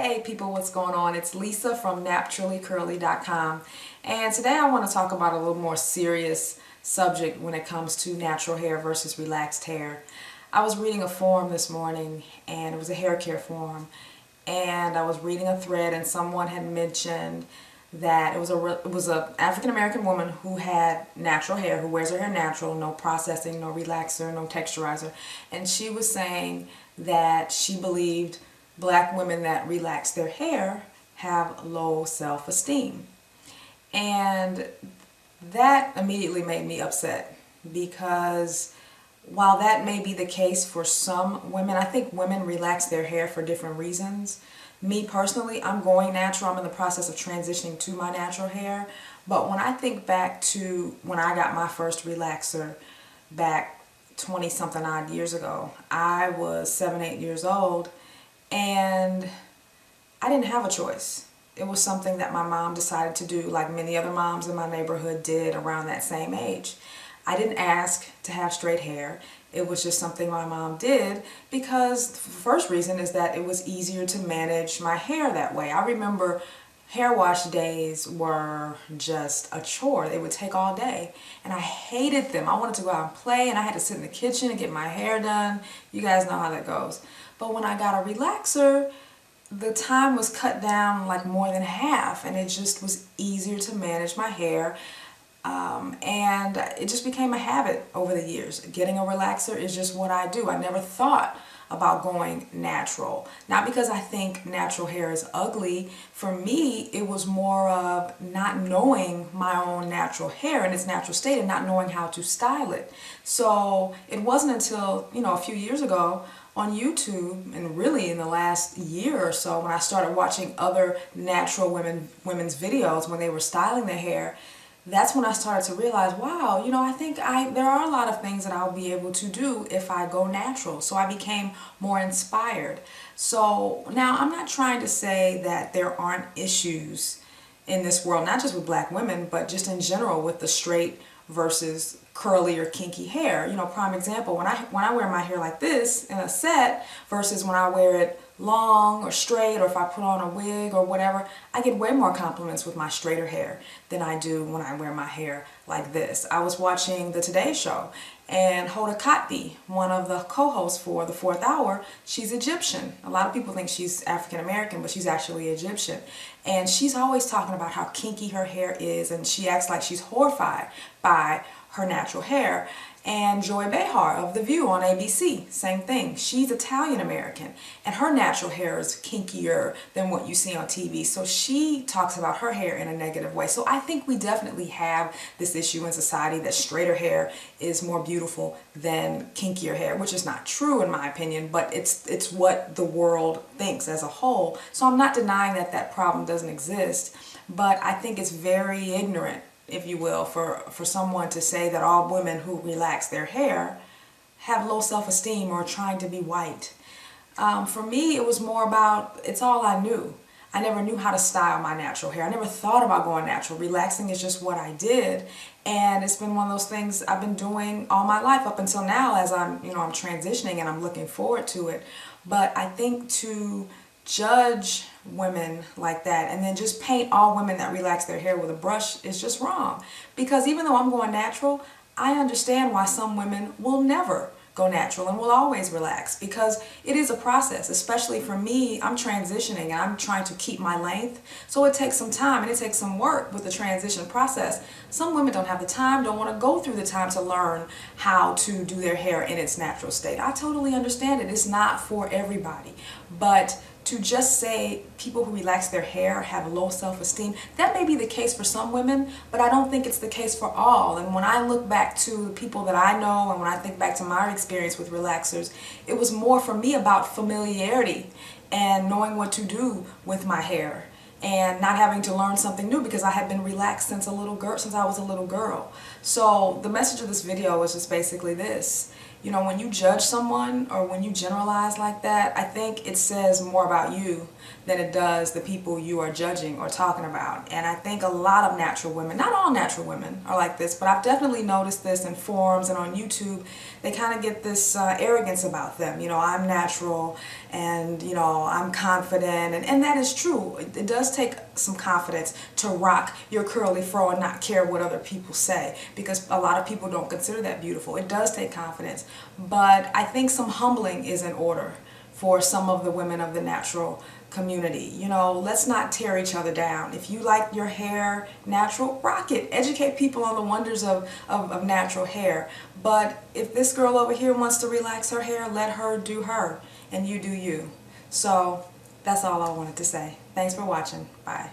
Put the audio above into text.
Hey people, what's going on? It's Lisa from naturallycurly.com, and today I want to talk about a little more serious subject when it comes to natural hair versus relaxed hair. I was reading a forum this morning, and it was a hair care forum, and I was reading a thread, and someone had mentioned that it was a African American woman who had natural hair, who wears her hair natural, no processing, no relaxer, no texturizer, and she was saying that she believed black women that relax their hair have low self-esteem. And that immediately made me upset, because while that may be the case for some women, I think women relax their hair for different reasons. Me personally, I'm going natural. I'm in the process of transitioning to my natural hair. But when I think back to when I got my first relaxer back 20 something odd years ago, I was 7, 8 years old. And I didn't have a choice. It was something that my mom decided to do, like many other moms in my neighborhood did around that same age. I didn't ask to have straight hair. It was just something my mom did, because the first reason is that it was easier to manage my hair that way. I remember hair wash days were just a chore. They would take all day, and I hated them. I wanted to go out and play, and I had to sit in the kitchen and get my hair done. You guys know how that goes. But when I got a relaxer, the time was cut down like more than half, and it just was easier to manage my hair. And it just became a habit over the years. Getting a relaxer is just what I do. I never thought about going natural. Not because I think natural hair is ugly. For me, it was more of not knowing my own natural hair in its natural state and not knowing how to style it. So it wasn't until, a few years ago on YouTube, and really in the last year or so, when I started watching other natural women's videos when they were styling their hair, that's when I started to realize, wow, I think there are a lot of things that I'll be able to do if I go natural. So I became more inspired. So now I'm not trying to say that there aren't issues in this world, not just with black women, but just in general with the straight versus curly or kinky hair. Prime example, when I wear my hair like this in a set versus when I wear it long or straight, or if I put on a wig or whatever, I get way more compliments with my straighter hair than I do when I wear my hair like this. I was watching the Today Show, and Hoda Kotb, one of the co-hosts for the 4th Hour, she's Egyptian. A lot of people think she's African American, but she's actually Egyptian. And she's always talking about how kinky her hair is, and she acts like she's horrified by her natural hair. And Joy Behar of The View on ABC, same thing. She's Italian American, and her natural hair is kinkier than what you see on TV. So she talks about her hair in a negative way. So I think we definitely have this issue in society that straighter hair is more beautiful than kinkier hair, which is not true in my opinion, but it's what the world thinks as a whole. So I'm not denying that that problem doesn't exist, but I think it's very ignorant, if you will, for someone to say that all women who relax their hair have low self-esteem or are trying to be white. For me, it was more about, it's all I knew. I never knew how to style my natural hair. I never thought about going natural. Relaxing is just what I did, and it's been one of those things I've been doing all my life up until now, as I'm transitioning, and I'm looking forward to it. But I think to judge women like that and then just paint all women that relax their hair with a brush is just wrong. Because even though I'm going natural, I understand why some women will never go natural and will always relax, because it is a process. Especially for me, I'm transitioning and I'm trying to keep my length, so it takes some time and it takes some work with the transition process. Some women don't have the time, don't want to go through the time to learn how to do their hair in its natural state. I totally understand it. It's not for everybody. But to just say people who relax their hair have low self-esteem, that may be the case for some women, but I don't think it's the case for all. And when I look back to the people that I know, and when I think back to my experience with relaxers, it was more for me about familiarity and knowing what to do with my hair, and not having to learn something new, because I had been relaxed since I was a little girl. So the message of this video is just basically this. You know, when you judge someone or when you generalize like that, I think it says more about you than it does the people you are judging or talking about. And I think a lot of natural women, not all natural women are like this, but I've definitely noticed this in forums and on YouTube. They kind of get this arrogance about them. You know, I'm natural and, you know, I'm confident. And that is true. It does take some confidence to rock your curly fro and not care what other people say, because a lot of people don't consider that beautiful. It does take confidence. But I think some humbling is in order for some of the women of the natural community. You know, let's not tear each other down. If you like your hair natural, rock it. Educate people on the wonders of natural hair. But if this girl over here wants to relax her hair, let her do her and you do you. So that's all I wanted to say. Thanks for watching. Bye.